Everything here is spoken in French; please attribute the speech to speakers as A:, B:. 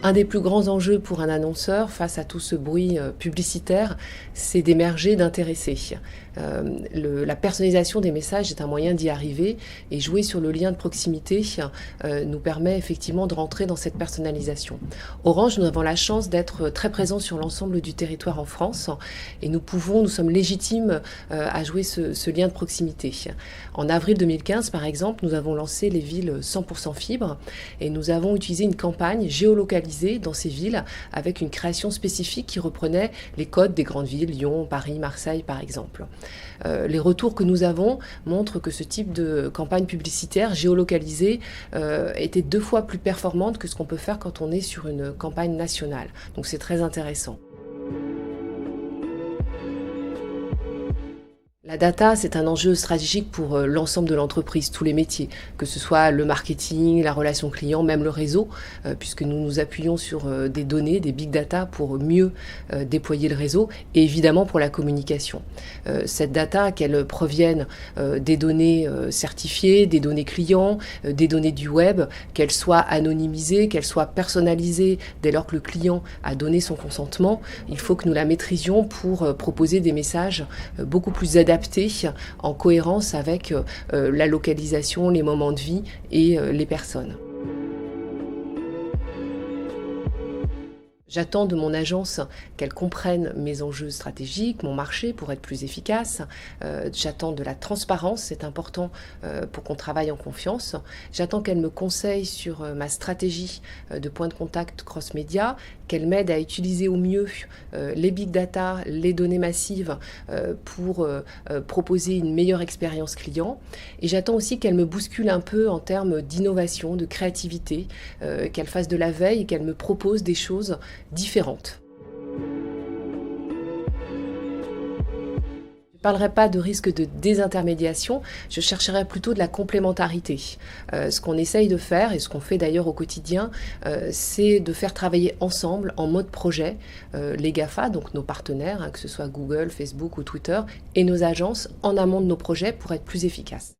A: Un des plus grands enjeux pour un annonceur face à tout ce bruit publicitaire, c'est d'émerger, d'intéresser. La personnalisation des messages est un moyen d'y arriver et jouer sur le lien de proximité nous permet effectivement de rentrer dans cette personnalisation. Orange, nous avons la chance d'être très présents sur l'ensemble du territoire en France et nous sommes légitimes à jouer ce lien de proximité. En avril 2015, par exemple, nous avons lancé les villes 100% fibre et nous avons utilisé une campagne géolocalisée dans ces villes avec une création spécifique qui reprenait les codes des grandes villes, Lyon, Paris, Marseille par exemple. Les retours que nous avons montrent que ce type de campagne publicitaire géolocalisée était 2 fois plus performante que ce qu'on peut faire quand on est sur une campagne nationale. Donc c'est très intéressant. La data, c'est un enjeu stratégique pour l'ensemble de l'entreprise, tous les métiers, que ce soit le marketing, la relation client, même le réseau, puisque nous nous appuyons sur des données, des big data pour mieux déployer le réseau et évidemment pour la communication. Cette data, qu'elle provienne des données certifiées, des données clients, des données du web, qu'elle soit anonymisée, qu'elle soit personnalisée dès lors que le client a donné son consentement, il faut que nous la maîtrisions pour proposer des messages beaucoup plus adaptés en cohérence avec la localisation, les moments de vie et les personnes. J'attends de mon agence qu'elle comprenne mes enjeux stratégiques, mon marché pour être plus efficace. J'attends de la transparence, c'est important pour qu'on travaille en confiance. J'attends qu'elle me conseille sur ma stratégie de point de contact cross-média, qu'elle m'aide à utiliser au mieux les big data, les données massives pour proposer une meilleure expérience client. Et j'attends aussi qu'elle me bouscule un peu en termes d'innovation, de créativité, qu'elle fasse de la veille et qu'elle me propose des choses différentes. Je ne parlerai pas de risque de désintermédiation, je chercherai plutôt de la complémentarité. Ce qu'on essaye de faire, et ce qu'on fait d'ailleurs au quotidien, c'est de faire travailler ensemble en mode projet les GAFA, donc nos partenaires, que ce soit Google, Facebook ou Twitter, et nos agences en amont de nos projets pour être plus efficaces.